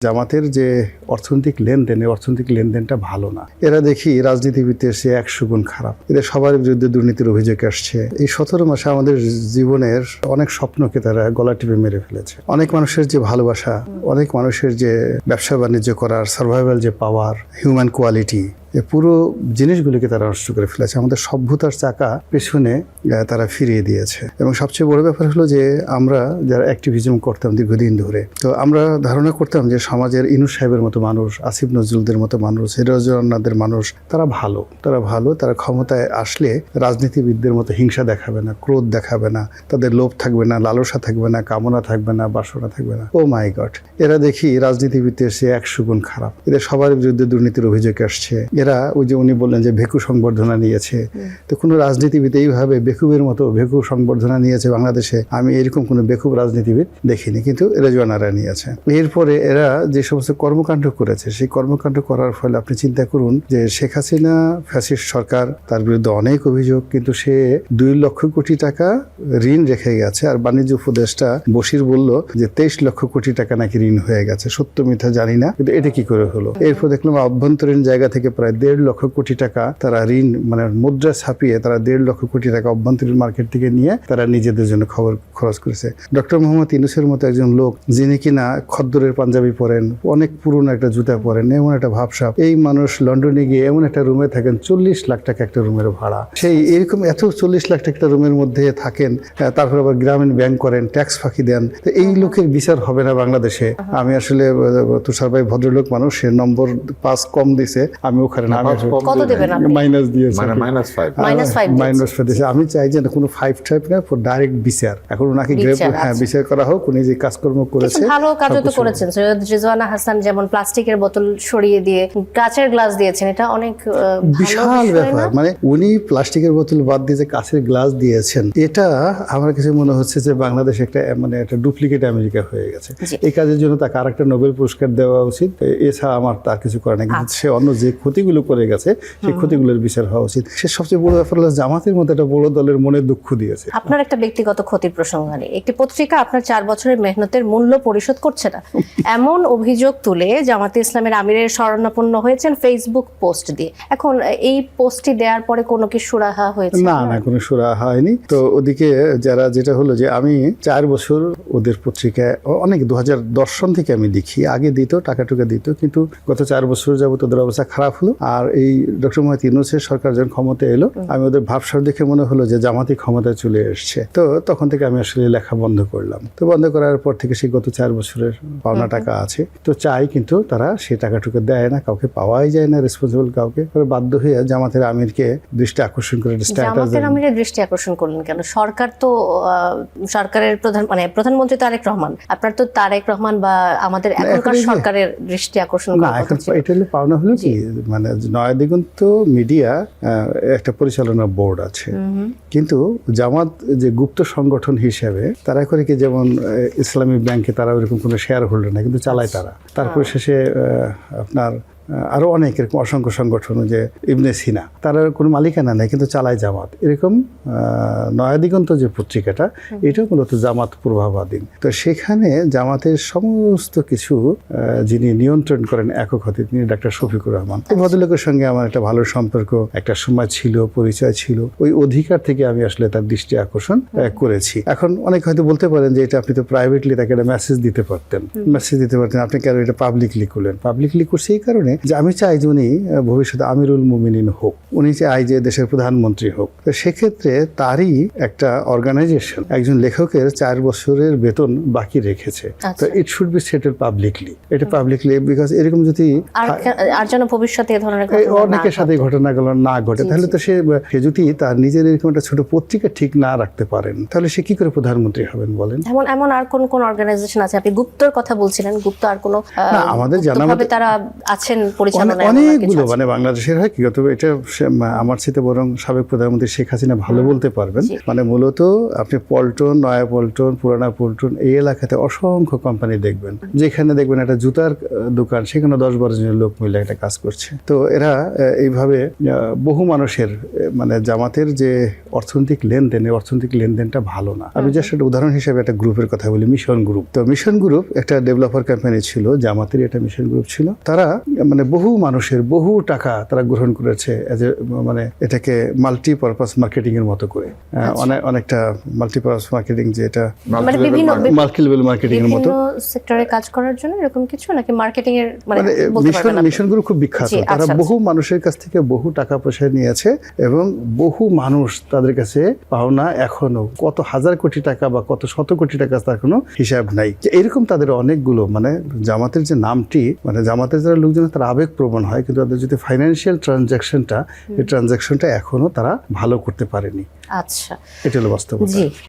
জামাতের যে অর্থনৈতিক লেনদেন, এই অর্থনৈতিক লেনদেনটা ভালো না। এরা দেখি রাজনীতিবিদদের সে 100 গুণ খারাপ। এদের সবার বিরুদ্ধে দুর্নীতির অভিযোগ আসছে। এই 17 মাসে আমাদের জীবনের অনেক স্বপ্নকে তারা গলা টিপে মেরে ফেলেছে। অনেক মানুষের যে ভালোবাসা, অনেক মানুষের যে ব্যবসা বাণিজ্য করার সার্ভাইভাল যে পাওয়ার, হিউম্যান কোয়ালিটি, এই পুরো জিনিসগুলিকে তারা নষ্ট করে ফেলেছে। আমাদের সভ্যতার চাকা পেছনে তারা ফিরিয়ে দিয়েছে। এবং সবচেয়ে বড় ব্যাপার হলো যে আমরা যারা অ্যাক্টিভিজম করতাম দীর্ঘদিন ধরে, তো আমরা ধারণা করতাম যে সমাজের ইনুস সাহেবের মতো মানুষ, আসিফ নজরুলদের মতো মানুষ, হিরাজুন্নাহদের মানুষ, তারা ভালো, তারা ক্ষমতায় আসলে রাজনীতিবিদদের মতো হিংসা দেখাবে না, ক্রোধ দেখাবে না, তাদের লোভ থাকবে না, লালসা থাকবে না, কামনা থাকবে না, বাসনা থাকবে না। ও মাই গড, এরা দেখি রাজনীতিবিদদের সে 100 গুণ খারাপ। এদের সবার বিরুদ্ধে দুর্নীতির অভিযোগ আসছে। এরা ওই যে উনি বললেন যে ভেকু সংবর্ধনা নিয়েছে, তো কোনো রাজনীতিবিদ এইভাবে বেকুবের মতো ভেকু সংবর্ধনা নিয়েছে বাংলাদেশে আমি এরকম কোনো বেকুব রাজনীতিবিদ দেখিনি, কিন্তু রেজওয়ানারা নিয়েছে। এরপরে এরা যে সমস্ত কর্মকাণ্ড করেছে, সেই কর্মকাণ্ড করার ফলে আপনি চিন্তা করুন যে শেখ হাসিনা ফ্যাসিস্ট সরকার, তার বিরুদ্ধে অনেক অভিযোগ, কিন্তু সে 2 লক্ষ কোটি টাকা ঋণ রেখে গেছে। আর বাণিজ্য উপদেষ্টা বশির বলল যে 23 লক্ষ কোটি টাকা নাকি ঋণ হয়ে গেছে। সত্য মিথ্যা জানি না, কিন্তু এটা কি করে হলো? এরপর দেখলাম অভ্যন্তরীণ জায়গা থেকে প্রায় 1.5 লক্ষ কোটি টাকা তারা ঋণ, মানে মুদ্রা ছাপিয়ে তারা 1.5 লক্ষ কোটি টাকা অভ্যন্তরীণ মার্কেট থেকে নিয়ে তারা নিজেদের জন্য খরচ করেছে। ডক্টর মোহাম্মদ ইউনূসের মতো একজন লোক, যিনি কিনা খদ্দরের পাঞ্জাবি পরেন, অনেক পুরনো একটা জুতা পরেন, এমন একটা ভাবসাব, এই মানুষ লন্ডনে গিয়ে এমন একটা রুমে থাকেন, 40 লাখ টাকা একটা রুমের ভাড়া। সেই এরকম এত 40 লাখ টাকা একটা রুমের মধ্যে থাকেন, তারপর আবার গ্রামীণ ব্যাংক করেন, ট্যাক্স ফাঁকি দেন। তো এই লোকের বিচার হবে না বাংলাদেশে? আমি আসলে তুষার ভাই ভদ্রলোক মানুষ, সে নম্বর 5 কম দিছে, আমি ওখানে কত দেবেন আপনি? মাইনাস দিয়েছে, -5 দিয়েছে। আমি চাই যে কোনো 5 না, ডাইরেক্ট বিচার। এখন ওনাকে বিচার করা হোক, উনি যে কাজকর্ম করেছে। ভালো কাজও তো করেছেন সৈয়দ রিজওয়ানা হাসান, যেমন প্লাস্টিকের বোতল সরিয়ে দিয়ে কাঁচের গ্লাস দিয়েছেন, এটা অনেক বিশাল ব্যাপার। মানে উনি প্লাস্টিকের বোতল বাদ দিয়ে যে কাঁচের গ্লাস দিয়েছেন, এটা আমার কাছে মনে হচ্ছে যে বাংলাদেশ একটা ডুপ্লিকেট আমেরিকা হয়ে গেছে। এই কাজের জন্য তাকে আরেকটা নোবেল পুরস্কার দেওয়া উচিত। এছাড়া আমার তার কিছু করে না, কিন্তু সে অন্য যে ক্ষতিগুলো করে গেছে সেই ক্ষতিগুলোর বিচার হওয়া উচিত। সে সবচেয়ে বড় ব্যাপার হলো জামাতের মতো একটা বড় দলের মনে দুঃখ দিয়েছে। আপনার একটা ব্যক্তিগত ক্ষতির প্রসঙ্গ নেই, একটি পত্রিকা আপনার 4 বছরের মেহনতের মূল্য পরিশোধ করছে না, এমন অভিযোগ তুলে জামাতে ইসলামের আমিরের শরণাপন্ন হয়েছেন ফেসবুক পোস্ট দিয়ে। এখন এই পোস্টটি দেওয়ার পরে কোনো কি সুরাহা হয়েছে? না, কোনো সুরাহা হয়নি। তো ওদিকে যেটা হলো যে আমি 4 বছর ওদের পত্রিকায় অনেক 2010 সন থেকে আমি দেখি, আগে দিত, টাকা দিত, কিন্তু গত 4 বছর যাবত ওদের অবস্থা খারাপ হলো। আর এই ডক্টর মোহাম্মদ ইউনূসের সরকার যখন ক্ষমতায় এলো, আমি ওদের ভাবসাব দেখে মনে হলো যে জামাতি ক্ষমতায় চলে এসছে। তো তখন থেকে আমি আসলে লেখা বন্ধ করলাম। তো বন্ধ করার পর থেকে সেই গত 4 বছরের পাওনা টাকা আছে, তো চাই, কিন্তু তারা সেই টাকাটুকু দেয় না, কাউকে পাওয়াই যায় না রেসপন্সিবল কাউকে। বাধ্য হয়ে জামাতের আমিরকে দৃষ্টি আকর্ষণ করে জামাতের আমিরের দৃষ্টি আকর্ষণ করলেন কেন? সরকার তো সরকারের প্রধানমন্ত্রী তারেক রহমান, আপনার তো তারেক রহমান বা আমাদের এখনকার সরকারের দৃষ্টি আকর্ষণ না। এখন এটা হলো পাওনা হলো কি, মানে নয়াদিগন্ত মিডিয়া একটা পরিচালনা বোর্ড আছে, কিন্তু জামাত যে গুপ্ত সংগঠন হিসেবে তারা করে কি, যেমন ইসলামী ব্যাংকে তারা ওইরকম কোনো শেয়ার হোল্ডার না, কিন্তু চালায় তারা। তারপর শেষে আপনার আরো অনেক এরকম অসংখ্য সংগঠন, যে ইবনে সিনা, তারা কোনো মালিকানা নেই, কিন্তু চালায় জামাত। এরকম নয়াদিগন্ত যে পত্রিকাটা, এটাও মূলত জামাত প্রভাবাধীন। তো সেখানে জামাতের সমস্ত কিছু যিনি নিয়ন্ত্রণ করেন একক হাতে, তিনি ডাক্তার শফিকুর রহমান। এই ভদ্রলোকের সঙ্গে আমার একটা ভালো সম্পর্ক, একটা সময় ছিল, পরিচয় ছিল। ওই অধিকার থেকে আমি আসলে তার দৃষ্টি আকর্ষণ করেছি। এখন অনেক হয়তো বলতে পারেন যে এটা আপনি তো প্রাইভেটলি তাকে একটা মেসেজ দিতে পারতেন, আপনি কেন এটা পাবলিকলি করলেন? পাবলিকলি করছি এই কারণে যে আমি চাই যে উনি ভবিষ্যতে আমিরুল মুমিনিন হোক, উনি চাই যে দেশের প্রধানমন্ত্রী হোক। তো সেক্ষেত্রে তারই একটা অর্গানাইজেশন একজন লেখকের 4 বছরের বেতন বাকি রেখেছে, তো it should be settle publicly. এটা পাবলিকলি, বিকজ এরকম যদি আর যেন ভবিষ্যতে এই ধরনের অনেকের সাথে ঘটনাগুলো না ঘটে, তাহলে তো সে যদি তার নিজের এরকম একটা ছোট পত্রিকা ঠিক না রাখতে পারেন, তাহলে সে কি করে প্রধানমন্ত্রী হবেন বলেন? এমন আর কোন অর্গানাইজেশন আছে? আপনি গুপ্তর কথা বলছিলেন, গুপ্ত আর কোন আমাদের জানা মতে তারা আছেন পরিচালনায় এমন আর কিছু অনেকগুলো আছে? মানে বাংলাদেশের হয় কি তবে এটা আমার সাথে বরং সাবেক প্রধানমন্ত্রী শেখ হাসিনা ভালো বলতে পারবেন। জি। মানে মূলত আপনি পল্টন, নয়া পল্টন, পুরানা পল্টন এই এলাকাতে অসংখ্য কোম্পানি দেখবেন, যেখানে দেখবেন একটা জুতার দোকান, সেখানে 10-12 জন লোক মিলে একটা কাজ করছে। তো এরা এইভাবে বহু মানুষের মানে জামাতের যে অর্থনৈতিক লেনদেন, এই অর্থনৈতিক লেনদেনটা ভালো না। আমি জাস্ট একটা উদাহরণ হিসেবে একটা গ্রুপের কথা বলি, মিশন গ্রুপ। তো মিশন গ্রুপ একটা ডেভেলপার কোম্পানি ছিল, জামাতের এটা মিশন গ্রুপ ছিল। তারা মানে বহু মানুষের বহু টাকা তারা গ্রহণ করেছে মানে এটাকে মাল্টিপারপাস মার্কেটিং এর মতো করে। অনেকটা মাল্টিপারপাস মার্কেটিং, যে এটা মানে বিভিন্ন মাল্টি লেভেল মার্কেটিং এর মতো সেক্টরে কাজ করার জন্য এরকম কিছু, নাকি মার্কেটিং এর মানে মানে বলতে পারবেন আপনি? মিশন গ্রুপ খুব বিখ্যাত। জি, তারা আচ্ছা, বহু মানুষের কাছ থেকে বহু টাকা পয়সা নিয়েছে এবং বহু মানুষ তাদের কাছে পাওনা এখনো কত হাজার কোটি টাকা বা কত শত কোটি টাকা তার কোনো হিসাব নাই। এরকম তাদের অনেকগুলো মানে জামাতের যে নামটি, মানে জামাতের যারা লোকজন তারা আবেগপ্রবণ হয়, কিন্তু তাদের যদি ফাইন্যান্সিয়াল ট্রানজাকশনটা, এই ট্রানজাকশনটা এখনো তারা ভালো করতে পারেনি। আচ্ছা, এটা হলো বাস্তবতা। জি।